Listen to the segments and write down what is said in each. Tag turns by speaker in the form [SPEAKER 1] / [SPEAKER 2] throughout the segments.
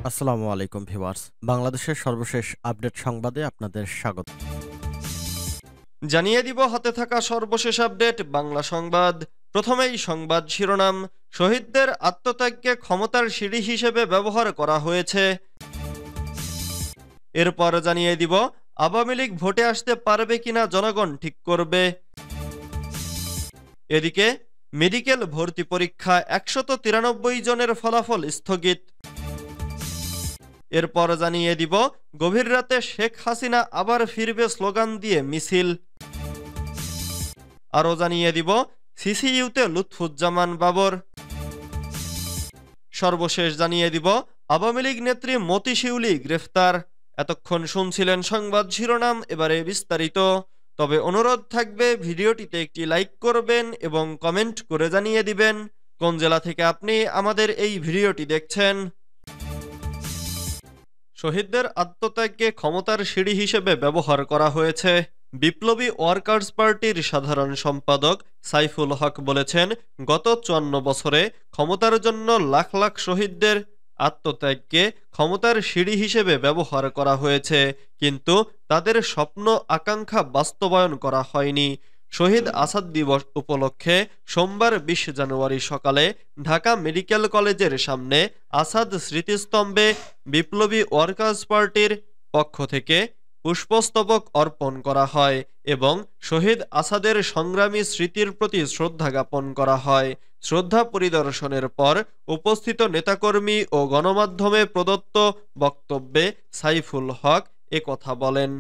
[SPEAKER 1] আসসালামু আলাইকুম ভিউয়ার্স। বাংলাদেশের সর্বশেষ আপডেট সংবাদে আপনাদের স্বাগত।
[SPEAKER 2] জানিয়ে দিব হাতে থাকা সর্বশেষ আপডেট বাংলা সংবাদ। প্রথমেই সংবাদ শিরোনাম। শহীদদের আত্মত্যাগকে ক্ষমতার সিঁড়ি হিসেবে ব্যবহার করা হয়েছে। এরপর জানিয়ে দিব আওয়ামী লীগ ভোটে আসতে পারবে কিনা জনগণ ঠিক করবে। এদিকে মেডিকেল ভর্তি পরীক্ষা ১৯৩ জনের ফলাফল স্থগিত। এরপর জানিয়ে দিব গভীর রাতে শেখ হাসিনা আবার ফিরবে স্লোগান দিয়ে মিছিল। আরও জানিয়ে দিব সিসিইউতে লুৎফুজ্জামান বাবর। সর্বশেষ জানিয়ে দিব আওয়ামী লীগ নেত্রী মতি শিউলি গ্রেফতার। এতক্ষণ শুনছিলেন সংবাদ শিরোনাম, এবারে বিস্তারিত। তবে অনুরোধ থাকবে ভিডিওটিতে একটি লাইক করবেন এবং কমেন্ট করে জানিয়ে দিবেন কোন জেলা থেকে আপনি আমাদের এই ভিডিওটি দেখছেন। শহীদদের আত্মত্যাগকে ক্ষমতার সিঁড়ি হিসেবে ব্যবহার করা হয়েছে। বিপ্লবী ওয়ার্কার্স পার্টির সাধারণ সম্পাদক সাইফুল হক বলেছেন, গত ৫৪ বছরে ক্ষমতার জন্য লাখ লাখ শহীদদের আত্মত্যাগকে ক্ষমতার সিঁড়ি হিসেবে ব্যবহার করা হয়েছে, কিন্তু তাদের স্বপ্ন আকাঙ্ক্ষা বাস্তবায়ন করা হয়নি। শহীদ আসাদ দিবস উপলক্ষে সোমবার ২০ জানুয়ারি সকালে ঢাকা মেডিকেল কলেজের সামনে আসাদ স্মৃতিস্তম্ভে বিপ্লবী ওয়ার্কার্স পার্টির পক্ষ থেকে পুষ্পস্তবক অর্পণ করা হয় এবং শহীদ আসাদের সংগ্রামী স্মৃতির প্রতি শ্রদ্ধা জ্ঞাপন করা হয়। শ্রদ্ধা পরিদর্শনের পর উপস্থিত নেতাকর্মী ও গণমাধ্যমে প্রদত্ত বক্তব্যে সাইফুল হক একথা বলেন।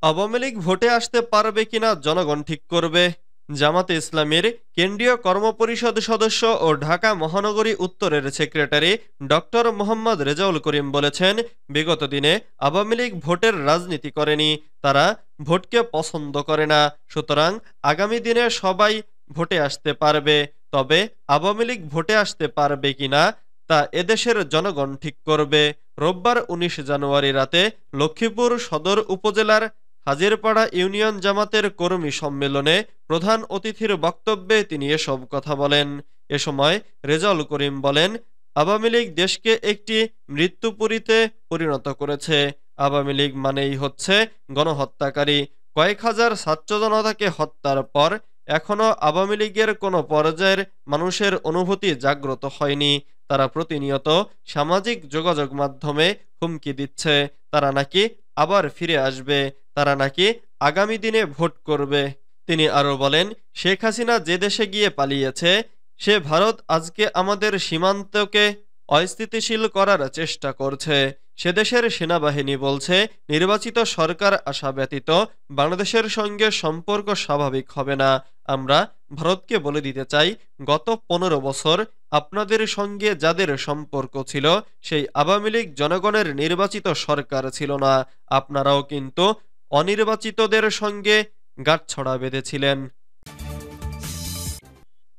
[SPEAKER 2] আওয়ামী লীগ ভোটে আসতে পারবে কিনা জনগণ ঠিক করবে। জামাতে ইসলামীর কেন্দ্রীয় কর্মপরিষদ সদস্য ও ঢাকা মহানগরী উত্তরের সেক্রেটারি ডক্টর মোহাম্মদ রেজাউল করিম বলেছেন, বিগত দিনে আওয়ামী লীগ ভোটের রাজনীতি করেনি, তারা ভোটকে পছন্দ করে না, সুতরাং আগামী দিনে সবাই ভোটে আসতে পারবে। তবে আওয়ামী লীগ ভোটে আসতে পারবে কিনা তা এদেশের জনগণ ঠিক করবে। রোববার ১৯ জানুয়ারি রাতে লক্ষ্মীপুর সদর উপজেলার হাজিরপাড়া ইউনিয়ন জামাতের কর্মী সম্মেলনে প্রধান অতিথির বক্তব্যে তিনি এসব কথা বলেন। এ সময় রেজাউল করিম বলেন, আওয়ামী লীগ দেশকে একটি মৃত্যুপুরীতে পরিণত করেছে। আওয়ামী লীগ মানেই হচ্ছে গণহত্যাকারী। কয়েক হাজার ছাত্র জনতাকে হত্যার পর এখনো আওয়ামী লীগের কোনো পর্যায়ের মানুষের অনুভূতি জাগ্রত হয়নি। তারা প্রতিনিয়ত সামাজিক যোগাযোগ মাধ্যমে হুমকি দিচ্ছে, তারা নাকি আবার ফিরে আসবে, তারা নাকি আগামী দিনে ভোট করবে। তিনি আরো বলেন, শেখ হাসিনা যে দেশে গিয়ে পালিয়েছে সে ভারত আজকে আমাদের সীমান্তকে অস্থিতিশীল করার চেষ্টা করছে। সে দেশের সেনাবাহিনী বলছে, নির্বাচিত সরকার আসা ব্যতীত বাংলাদেশের সঙ্গে সম্পর্ক স্বাভাবিক হবে না। আমরা ভারতকে বলে দিতে চাই, গত ১৫ বছর আপনাদের সঙ্গে যাদের সম্পর্ক ছিল সেই আওয়ামী লীগ জনগণের নির্বাচিত সরকার ছিল না। আপনারাও কিন্তু অনির্বাচিতদের সঙ্গে গাঁটছড়া বেঁধেছিলেন।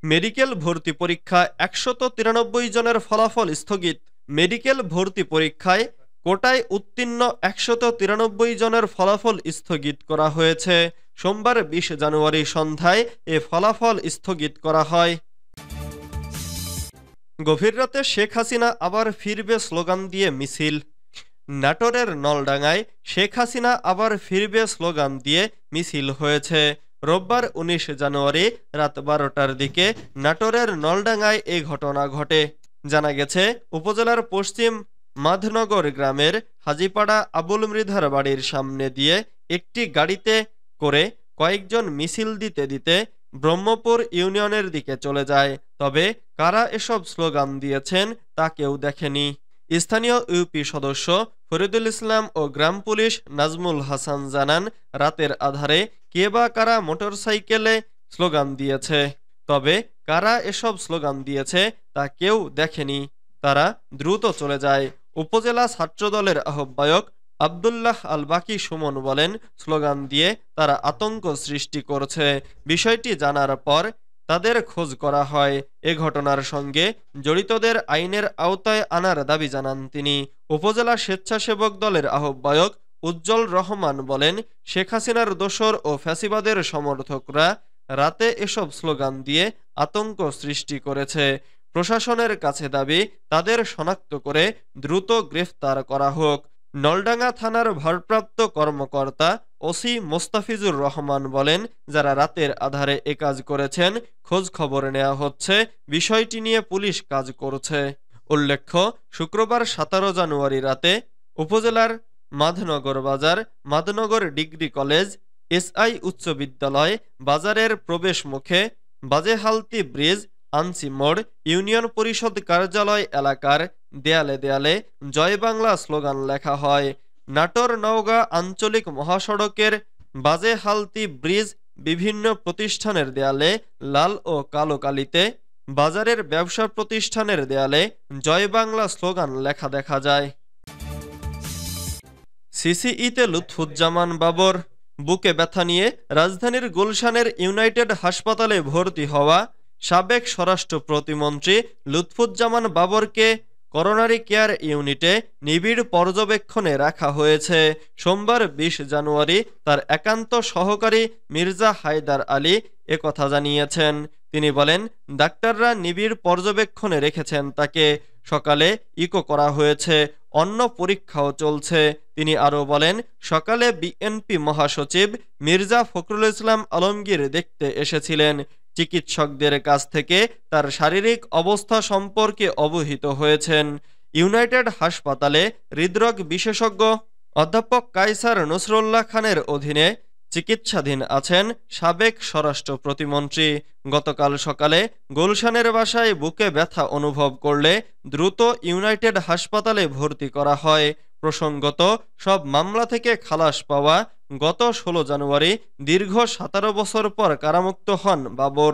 [SPEAKER 2] মেডিকেল ভর্তি পরীক্ষা ১৯৩ জনের ফলাফল স্থগিত। মেডিকেল ভর্তি পরীক্ষায় কোটায় উত্তীর্ণ ১৯৩ জনের ফলাফল স্থগিত করা হয়েছে। সোমবার ২০ জানুয়ারি সন্ধ্যায় এ ফলাফল স্থগিত করা হয়। গভীর রাতে শেখ হাসিনা আবার ফিরবে স্লোগান দিয়ে মিছিল। নাটোরের নলডাঙ্গায় শেখ হাসিনা আবার ফিরবে স্লোগান দিয়ে মিছিল হয়েছে। রোববার ১৯ জানুয়ারি রাত ১২টার দিকে নাটোরের নলডাঙ্গায় এই ঘটনা ঘটে। জানা গেছে, উপজেলার পশ্চিম মাধনগর গ্রামের হাজিপাড়া আবুল মৃধার বাড়ির সামনে দিয়ে একটি গাড়িতে করে কয়েকজন মিছিল দিতে দিতে ব্রহ্মপুর ইউনিয়নের দিকে চলে যায়। তবে কারা এসব স্লোগান দিয়েছেন তা কেউ দেখেনি। স্থানীয় ইউপি সদস্য ফরিদুল ইসলাম ও গ্রাম পুলিশ নাজমুল হাসান জানান, রাতের আধারে কে বা কারা মোটরসাইকেলে স্লোগান দিয়েছে, তবে কারা এসব স্লোগান দিয়েছে তা কেউ দেখেনি, তারা দ্রুত চলে যায়। উপজেলা ছাত্রদলের আহ্বায়ক আবদুল্লাহ আল বাকি সুমন বলেন, স্লোগান দিয়ে তারা আতঙ্ক সৃষ্টি করছে। বিষয়টি জানার পর তাদের খোঁজ করা হয়। এ ঘটনার সঙ্গে জড়িতদের আইনের আওতায় আনার দাবি জানান তিনি। উপজেলা স্বেচ্ছাসেবক দলের আহ্বায়ক উজ্জ্বল রহমান বলেন, শেখ হাসিনার দোসর ও ফ্যাসিবাদের সমর্থকরা রাতে এসব স্লোগান দিয়ে আতঙ্ক সৃষ্টি করেছে। প্রশাসনের কাছে দাবি তাদের শনাক্ত করে দ্রুত গ্রেফতার করা হোক। নলডাঙ্গা থানার ভারপ্রাপ্ত কর্মকর্তা ওসি মোস্তাফিজুর রহমান বলেন, যারা রাতের আধারে এ কাজ করেছেন খোঁজ খবর নেওয়া হচ্ছে, বিষয়টি নিয়ে পুলিশ কাজ করছে। উল্লেখ্য, শুক্রবার 17 জানুয়ারি রাতে উপজেলার মাধনগর বাজার, মাধনগর ডিগ্রি কলেজ, এসআই উচ্চ বিদ্যালয় বাজারের প্রবেশ মুখে বাজেহালতি ব্রিজ, আনসি মোড়, ইউনিয়ন পরিষদ কার্যালয় এলাকার দেয়ালে দেয়ালে জয় বাংলা স্লোগান লেখা হয়। নাটোর নওগাঁ আঞ্চলিক মহাসড়কের বাজেহালতি ব্রিজ বিভিন্ন প্রতিষ্ঠানের দেয়ালে লাল ও কালো কালিতে, বাজারের ব্যবসা প্রতিষ্ঠানের দেয়ালে জয় বাংলা স্লোগান লেখা দেখা যায়। সিসিইতে লুৎফুজ্জামান বাবর বুকে ব্যথা নিয়ে রাজধানীর গুলশানের ইউনাইটেড হাসপাতালে ভর্তি হওয়া সাবেক স্বরাষ্ট্র প্রতিমন্ত্রী লুৎফুজ্জামান বাবরকে করোনারি কেয়ার ইউনিটে নিবিড় পর্যবেক্ষণে রাখা হয়েছে। সোমবার 20 জানুয়ারি তার একান্ত সহকারী মির্জা হায়দার আলী একথা জানিয়েছেন। তিনি বলেন, ডাক্তাররা নিবিড় পর্যবেক্ষণে রেখেছেন তাকে। সকালে ইকো করা হয়েছে, অন্য পরীক্ষাও চলছে। তিনি আরও বলেন, সকালে বিএনপি মহাসচিব মির্জা ফখরুল ইসলাম আলমগীর দেখতে এসেছিলেন। চিকিৎসকদের কাছ থেকে তার শারীরিক অবস্থা সম্পর্কে অবহিত হয়েছেন। ইউনাইটেড হাসপাতালে হৃদরোগ বিশেষজ্ঞ অধ্যাপক কায়সার নসরুল্লাহ খানের অধীনে চিকিৎসাধীন আছেন সাবেক স্বরাষ্ট্র প্রতিমন্ত্রী। গতকাল সকালে গুলশানের বাসায় বুকে ব্যথা অনুভব করলে দ্রুত ইউনাইটেড হাসপাতালে ভর্তি করা হয়। প্রসঙ্গত, সব মামলা থেকে খালাস পাওয়া গত 16 জানুয়ারি দীর্ঘ 17 বছর পর কারামুক্ত হন বাবর।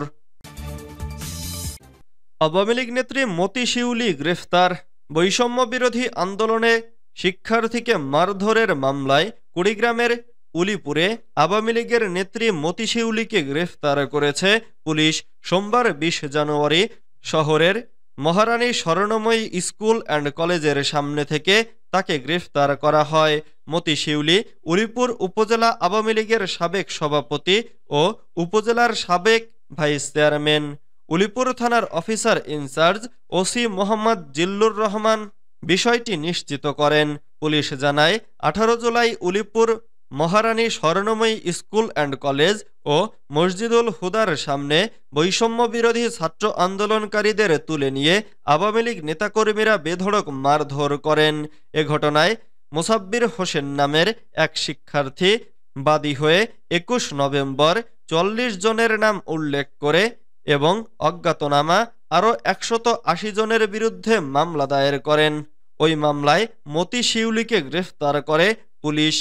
[SPEAKER 2] আওয়ামী লীগ নেত্রী মতি শিউলি গ্রেফতার। বৈষম্য বিরোধী আন্দোলনে শিক্ষার্থীকে মারধরের মামলায় কুড়িগ্রামের উলিপুরে আওয়ামী লীগের নেত্রী মতি শিউলিকে গ্রেফতার করেছে পুলিশ। সোমবার 20 জানুয়ারি শহরের মহারানী স্বর্ণময়ী স্কুল অ্যান্ড কলেজের সামনে থেকে তাকে গ্রেফতার করা হয়। মতি শিউলি উলিপুর উপজেলা আওয়ামী লীগের সাবেক সভাপতি ও উপজেলার সাবেক ভাইস চেয়ারম্যান। উলিপুর থানার officer in charge OC Mohammad Zillur Rahman বিষয়টি নিশ্চিত করেন। পুলিশ জানায়, 18 জুলাই Ulipur Maharani Swarnamoyee school and college ও মসজিদুল হুদার সামনে বৈষম্য বিরোধী ছাত্র আন্দোলনকারীদের তুলে নিয়ে আওয়ামী লীগ নেতাকর্মীরা বেধড়ক মারধর করেন। এ ঘটনায় মোসাব্বির হোসেন নামের এক শিক্ষার্থী বাদী হয়ে 21 নভেম্বর 40 জনের নাম উল্লেখ করে এবং অজ্ঞাতনামা আরও 180 জনের বিরুদ্ধে মামলা দায়ের করেন। ওই মামলায় মতি শিউলিকে গ্রেফতার করে পুলিশ।